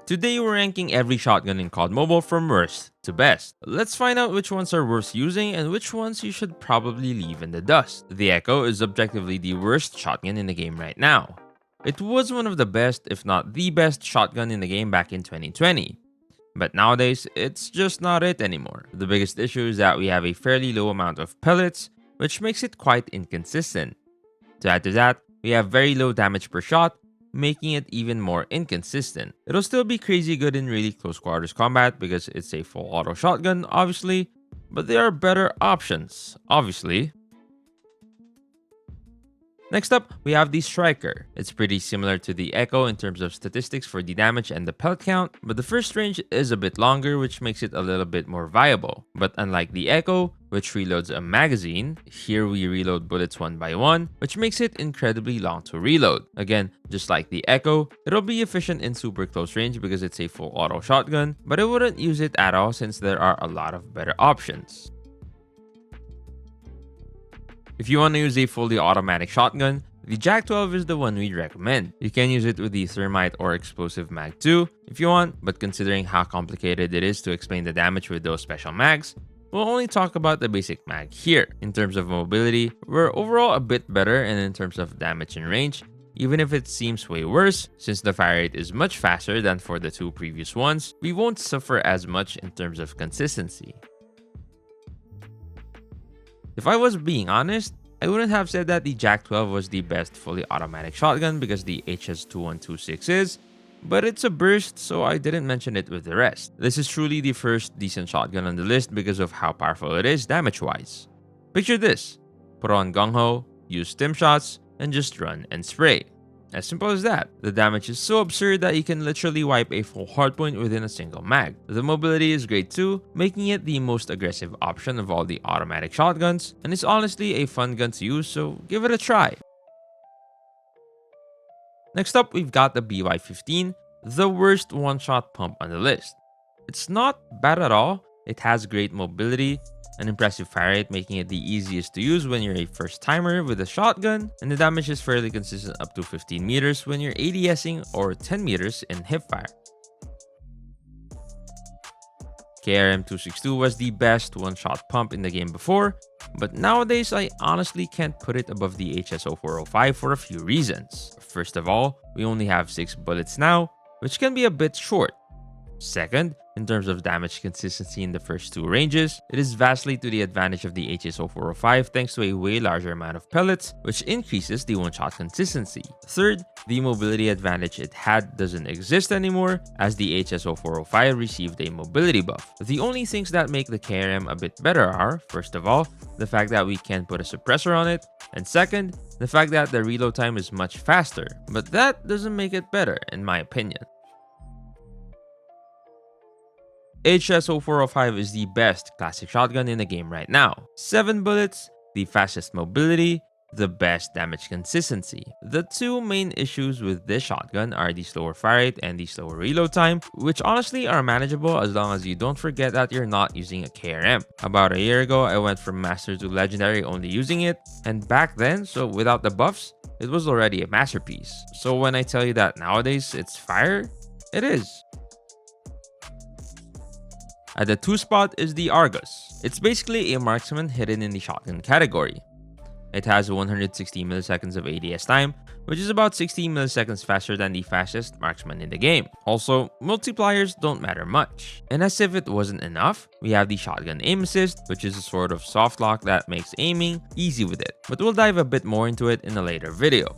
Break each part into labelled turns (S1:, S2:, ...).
S1: Today we're ranking every shotgun in COD Mobile from worst to best. Let's find out which ones are worth using and which ones you should probably leave in the dust. The Echo is objectively the worst shotgun in the game right now. It was one of the best, if not the best shotgun in the game back in 2020. But nowadays, it's just not it anymore. The biggest issue is that we have a fairly low amount of pellets, which makes it quite inconsistent. To add to that, we have very low damage per shot, making it even more inconsistent. It'll still be crazy good in really close quarters combat because it's a full auto shotgun, obviously, but there are better options, obviously. Next up, we have the Striker. It's pretty similar to the Echo in terms of statistics for the damage and the pellet count, but the first range is a bit longer, which makes it a little bit more viable. But unlike the Echo, which reloads a magazine, here we reload bullets one by one, which makes it incredibly long to reload. Again, just like the Echo, it'll be efficient in super close range because it's a full auto shotgun, but I wouldn't use it at all since there are a lot of better options. If you want to use a fully automatic shotgun, the JAK-12 is the one we'd recommend. You can use it with the Thermite or Explosive Mag 2 if you want, but considering how complicated it is to explain the damage with those special mags, we'll only talk about the basic mag here. In terms of mobility, we're overall a bit better, and in terms of damage and range, even if it seems way worse, since the fire rate is much faster than for the two previous ones, we won't suffer as much in terms of consistency. If I was being honest, I wouldn't have said that the JAK-12 was the best fully automatic shotgun because the HS2126 is, but it's a burst, so I didn't mention it with the rest. This is truly the first decent shotgun on the list because of how powerful it is damage-wise. Picture this: put on Gung Ho, use stim shots, and just run and spray. As simple as that. The damage is so absurd that you can literally wipe a full hardpoint within a single mag. The mobility is great too, making it the most aggressive option of all the automatic shotguns, and it's honestly a fun gun to use, so give it a try. Next up, we've got the BY-15, the worst one-shot pump on the list. It's not bad at all, it has great mobility, an impressive fire rate, making it the easiest to use when you're a first timer with a shotgun, and the damage is fairly consistent up to 15 meters when you're ADSing or 10 meters in hipfire. KRM-262 was the best one-shot pump in the game before, but nowadays I honestly can't put it above the HS-0405 for a few reasons. First of all, we only have 6 bullets now, which can be a bit short. Second, in terms of damage consistency in the first two ranges, it is vastly to the advantage of the HS-0405 thanks to a way larger amount of pellets, which increases the one-shot consistency. Third, the mobility advantage it had doesn't exist anymore, as the HS-0405 received a mobility buff. The only things that make the KRM a bit better are, first of all, the fact that we can put a suppressor on it, and second, the fact that the reload time is much faster, but that doesn't make it better in my opinion. HS-0405 is the best classic shotgun in the game right now. 7 bullets, the fastest mobility, the best damage consistency. The two main issues with this shotgun are the slower fire rate and the slower reload time, which honestly are manageable as long as you don't forget that you're not using a KRM. About a year ago, I went from Master to Legendary only using it, and back then, so without the buffs, it was already a masterpiece. So when I tell you that nowadays it's fire, it is. At the 2 spot is the Argus. It's basically a marksman hidden in the shotgun category. It has 160 milliseconds of ADS time, which is about 60 milliseconds faster than the fastest marksman in the game. Also, multipliers don't matter much. And as if it wasn't enough, we have the shotgun aim assist, which is a sort of soft lock that makes aiming easy with it. But we'll dive a bit more into it in a later video.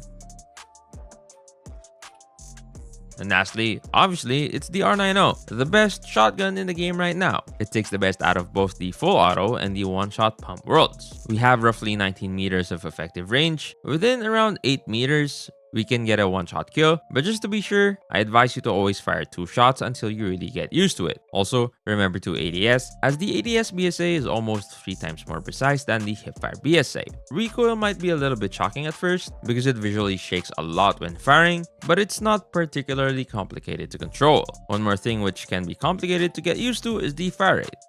S1: And lastly, obviously, it's the R90, the best shotgun in the game right now. It takes the best out of both the full auto and the one-shot pump worlds. We have roughly 19 meters of effective range. Within around 8 meters, we can get a one-shot kill, but just to be sure, I advise you to always fire 2 shots until you really get used to it. Also, remember to ADS, as the ADS BSA is almost 3 times more precise than the hipfire BSA. Recoil might be a little bit shocking at first, because it visually shakes a lot when firing, but it's not particularly complicated to control. One more thing which can be complicated to get used to is the fire rate.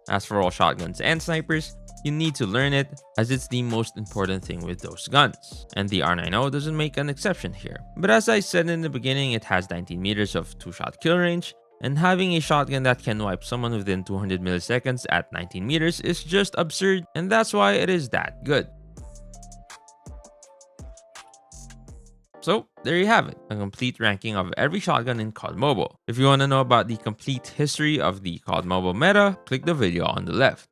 S1: As for all shotguns and snipers, you need to learn it as it's the most important thing with those guns. And the R90 doesn't make an exception here. But as I said in the beginning, it has 19 meters of 2-shot kill range, and having a shotgun that can wipe someone within 200 milliseconds at 19 meters is just absurd, and that's why it is that good. So there you have it, a complete ranking of every shotgun in COD Mobile. If you want to know about the complete history of the COD Mobile meta, click the video on the left.